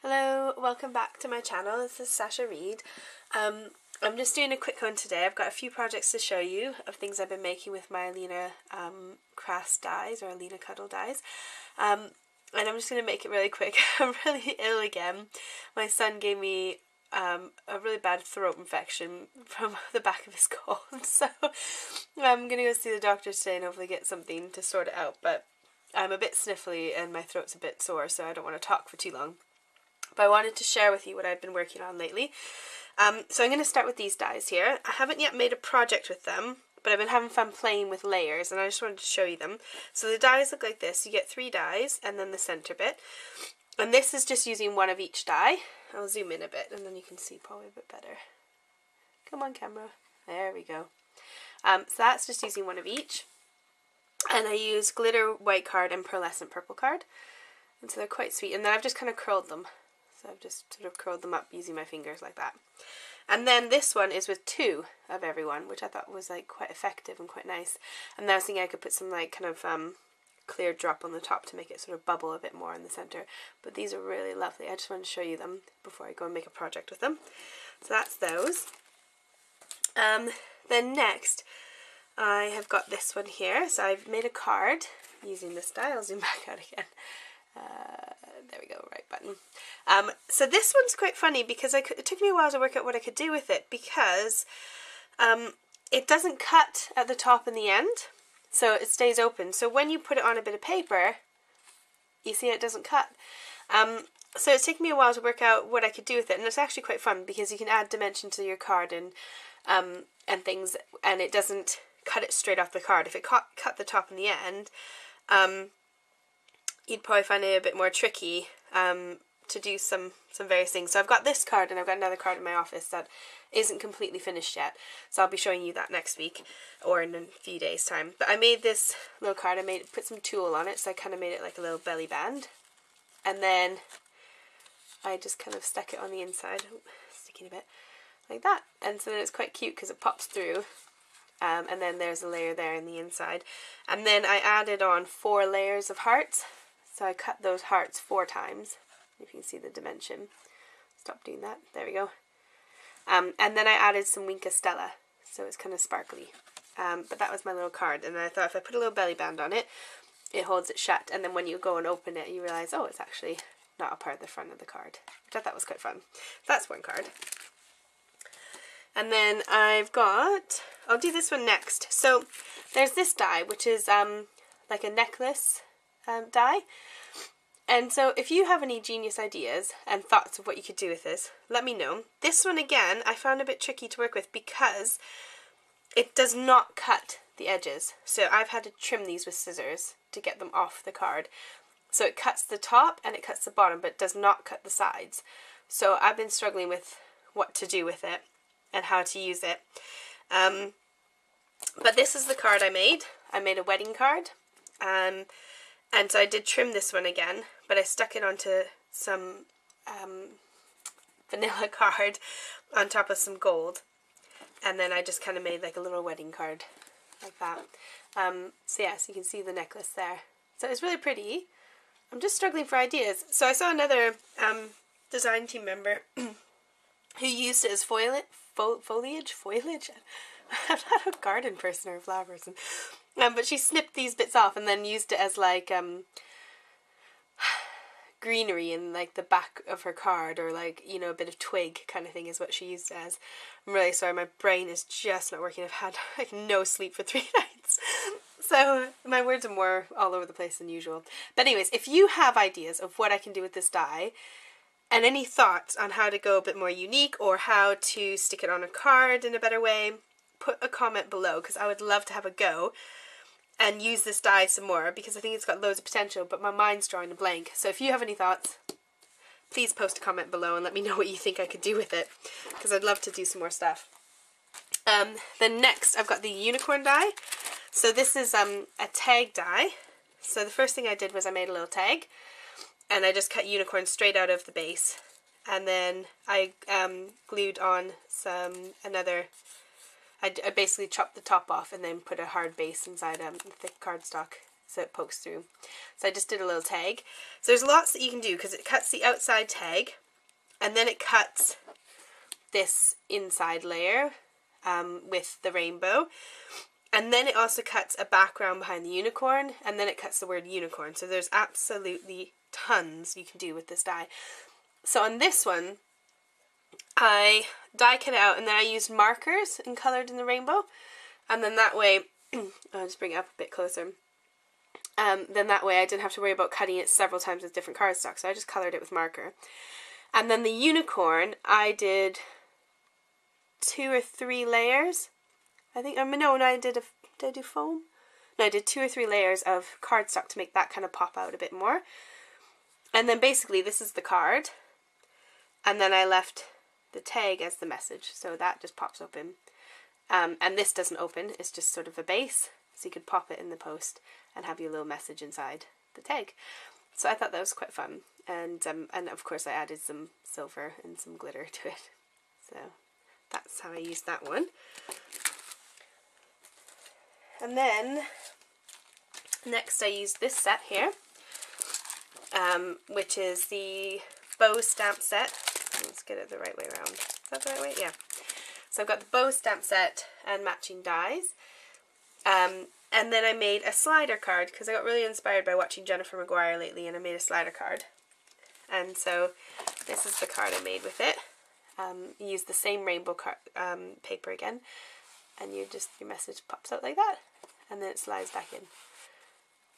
Hello, welcome back to my channel. This is Sasha Reed. I'm just doing a quick one today. I've got a few projects to show you of things I've been making with my AlinaCraft dies or Alinacutle dies. And I'm just going to make it really quick. I'm really ill again. My son gave me a really bad throat infection from the back of his cold. So I'm going to go see the doctor today and hopefully get something to sort it out. But I'm a bit sniffly and my throat's a bit sore, so I don't want to talk for too long. But I wanted to share with you what I've been working on lately. So I'm going to start with these dies here. I haven't yet made a project with them, but I've been having fun playing with layers, and I just wanted to show you them. So the dies look like this. You get 3 dies, and then the center bit. And this is just using one of each die. I'll zoom in a bit, and then you can see probably a bit better. Come on, camera. There we go. So that's just using one of each. And I use glitter white card and pearlescent purple card. And so they're quite sweet. And then I've just kind of curled them. So I've just sort of curled them up using my fingers like that. And then this one is with 2 of everyone, which I thought was like quite effective and quite nice. And then I was thinking I could put some like kind of clear drop on the top to make it sort of bubble a bit more in the center. But these are really lovely. I just want to show you them before I go and make a project with them. So that's those. Then next I have got this one here. So I've made a card using this die. I'll zoom back out again. There we go, right button. So this one's quite funny because it took me a while to work out what I could do with it, because it doesn't cut at the top and the end, so it stays open. So when you put it on a bit of paper, you see it doesn't cut. So it's taken me a while to work out what I could do with it, and it's actually quite fun because you can add dimension to your card and things, and it doesn't cut it straight off the card. If it cut the top and the end, you'd probably find it a bit more tricky to do some various things. So I've got this card and I've got another card in my office that isn't completely finished yet. So I'll be showing you that next week or in a few days' time. But I made this little card. I put some tulle on it, so I kind of made it like a little belly band. And then I just kind of stuck it on the inside. Ooh, sticking a bit like that. And so then it's quite cute because it pops through. And then there's a layer there in the inside. And then I added on 4 layers of hearts. So I cut those hearts 4 times, if you can see the dimension. Stop doing that. There we go. And then I added some Winka Stella, so it's kind of sparkly. But that was my little card, and I thought if I put a little belly band on it, it holds it shut, and then when you go and open it, you realise, oh, it's actually not a part of the front of the card, which I thought was quite fun. That's one card. And then I've got, I'll do this one next. So there's this die, which is like a necklace die. And so if you have any genius ideas and thoughts of what you could do with this, let me know. This one again I found a bit tricky to work with because it does not cut the edges. So I've had to trim these with scissors to get them off the card. So it cuts the top and it cuts the bottom, but does not cut the sides. So I've been struggling with what to do with it and how to use it. But this is the card I made. I made a wedding card. And so I did trim this one again, but I stuck it onto some vanilla card on top of some gold. And then I just kind of made like a little wedding card like that. So yeah, so you can see the necklace there. So it's really pretty. I'm just struggling for ideas. So I saw another design team member who used it as foliage? I'm not a garden person or a flower person. But she snipped these bits off and then used it as like greenery in like the back of her card, or like, you know, a bit of twig kind of thing is what she used it as. I'm really sorry, my brain is just not working. I've had like no sleep for 3 nights. So my words are more all over the place than usual. But anyways, if you have ideas of what I can do with this die, and any thoughts on how to go a bit more unique or how to stick it on a card in a better way, put a comment below, because I would love to have a go and use this die some more, because I think it's got loads of potential, but my mind's drawing a blank. So if you have any thoughts, please post a comment below and let me know what you think I could do with it, because I'd love to do some more stuff. Then next I've got the unicorn die. So this is a tag die. So the first thing I did was I made a little tag, and I just cut unicorn straight out of the base, and then I glued on I basically chopped the top off and then put a hard base inside a thick cardstock so it pokes through. So I just did a little tag. So there's lots that you can do because it cuts the outside tag and then it cuts this inside layer with the rainbow. And then it also cuts a background behind the unicorn, and then it cuts the word unicorn. So there's absolutely tons you can do with this die. So on this one, I die cut it out, and then I used markers and coloured in the rainbow. And then that way, I'll just bring it up a bit closer. Then that way I didn't have to worry about cutting it several times with different cardstock. So I just coloured it with marker. And then the unicorn, I did 2 or 3 layers. I think, no, did I do foam? No, I did 2 or 3 layers of cardstock to make that kind of pop out a bit more. And then basically this is the card. And then I left the tag as the message, so that just pops open. And this doesn't open, it's just sort of a base, so you could pop it in the post and have your little message inside the tag. So I thought that was quite fun. And of course I added some silver and some glitter to it. So that's how I used that one. And then next I used this set here, which is the bow stamp set. Let's get it the right way around. Is that the right way? Yeah. So I've got the bow stamp set and matching dies. And then I made a slider card because I got really inspired by watching Jennifer Maguire lately, and I made a slider card. And so this is the card I made with it. You use the same rainbow paper again, and your message pops out like that, and then it slides back in.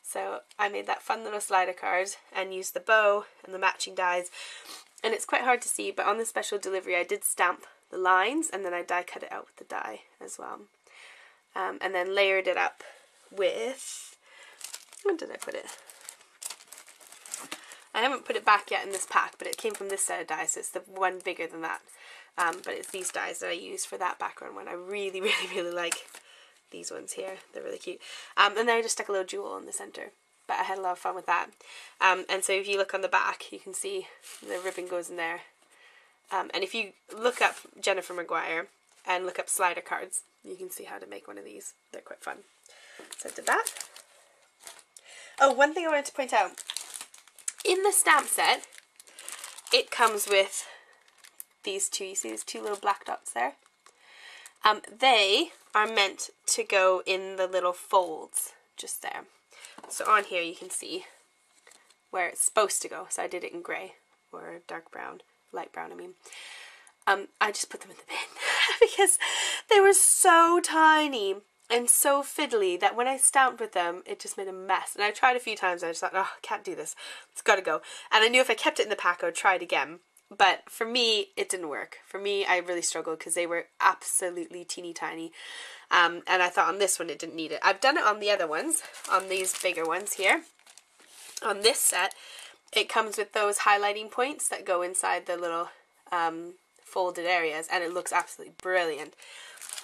So I made that fun little slider card and used the bow and the matching dies, and it's quite hard to see, but on the special delivery I did stamp the lines and then I die cut it out with the die as well, and then layered it up with, where did I put it? I haven't put it back yet in this pack, but it came from this set of dies, so it's the one bigger than that. But it's these dies that I use for that background one. I really, really, really like these ones here. They're really cute. And then I just stuck a little jewel in the center. But I had a lot of fun with that. And so if you look on the back, you can see the ribbon goes in there. And if you look up Jennifer Maguire and look up slider cards, you can see how to make one of these. They're quite fun. So I did that. Oh, one thing I wanted to point out. In the stamp set, it comes with these two. You see these 2 little black dots there? They are meant to go in the little folds just there. So on here you can see where it's supposed to go. So I did it in grey, or dark brown, light brown I mean. I just put them in the bin because they were so tiny and so fiddly that when I stamped with them, it just made a mess. And I tried a few times and I just thought, oh, I can't do this. It's got to go. And I knew if I kept it in the pack, I would try it again. But for me, it didn't work. For me, I really struggled because they were absolutely teeny tiny. And I thought on this one, it didn't need it. I've done it on the other ones, on these bigger ones here. On this set, it comes with those highlighting points that go inside the little folded areas. And it looks absolutely brilliant.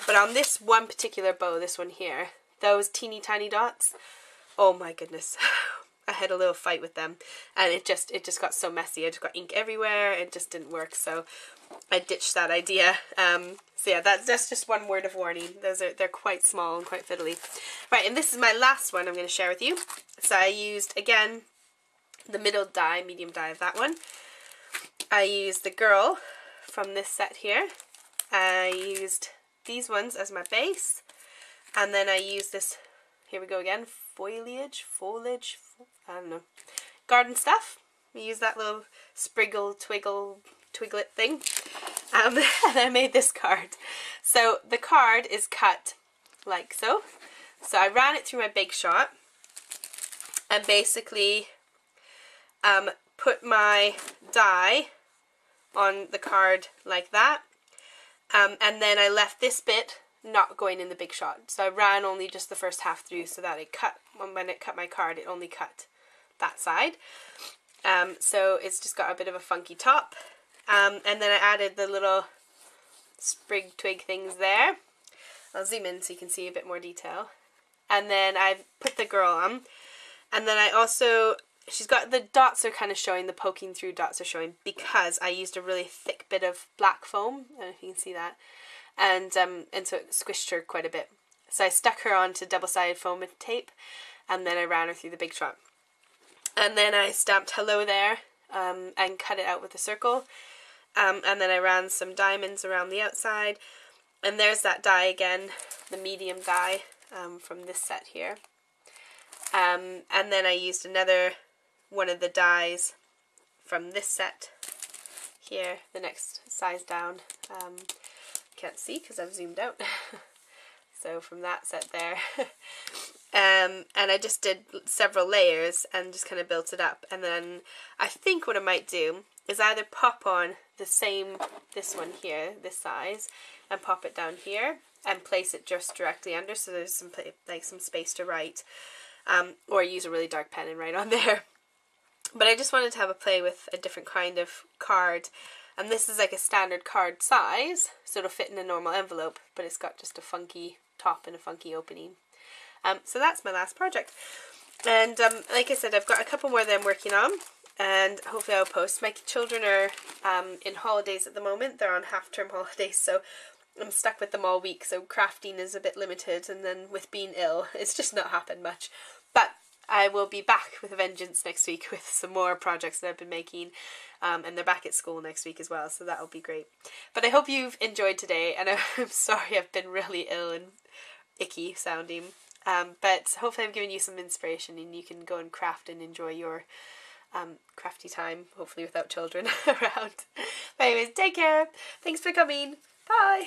But on this one particular bow, this one here, those teeny tiny dots, oh my goodness. I had a little fight with them, and it just got so messy. I just got ink everywhere. It just didn't work, so I ditched that idea. So yeah, that's just one word of warning. They're quite small and quite fiddly. Right, and this is my last one I'm going to share with you. So I used, again, the middle die, medium die of that one. I used the girl from this set here. I used these ones as my base, and then I used this, here we go again, foliage, I don't know, garden stuff. We use that little twiglet thing, and I made this card. So the card is cut like so. So I ran it through my Big Shot and basically put my die on the card like that. And then I left this bit not going in the Big Shot. So I ran only just the first half through so that it cut, when it cut my card, it only cut that side. So it's just got a bit of a funky top. And then I added the little sprig twig things there. I'll zoom in so you can see a bit more detail. And then I've put the girl on. And then I also, she's got, the dots are kind of showing, the poking through dots are showing because I used a really thick bit of black foam. I don't know if you can see that. And so it squished her quite a bit. So I stuck her onto double-sided foam tape. and then I ran her through the big trunk. And then I stamped hello there and cut it out with a circle. And then I ran some diamonds around the outside. And there's that die again, the medium die from this set here. And then I used another one of the dies from this set here, the next size down. Can't see because I've zoomed out. So from that set there. And I just did several layers and just kind of built it up. And then I think what I might do is either pop on this one here, this size, and pop it down here and place it just directly under so there's some space to write. Or use a really dark pen and write on there. But I just wanted to have a play with a different kind of card. And this is like a standard card size, so it'll fit in a normal envelope, but it's got just a funky top and a funky opening. So that's my last project. And like I said, I've got a couple more that I'm working on, and hopefully I'll post. My children are in holidays at the moment. They're on half-term holidays, so I'm stuck with them all week, so crafting is a bit limited, and then with being ill, it's just not happened much. But I will be back with a vengeance next week with some more projects that I've been making, and they're back at school next week as well, so that'll be great. But I hope you've enjoyed today, and I'm sorry I've been really ill and icky sounding, but hopefully I've given you some inspiration and you can go and craft and enjoy your crafty time, hopefully without children around. But anyways, take care, thanks for coming, bye!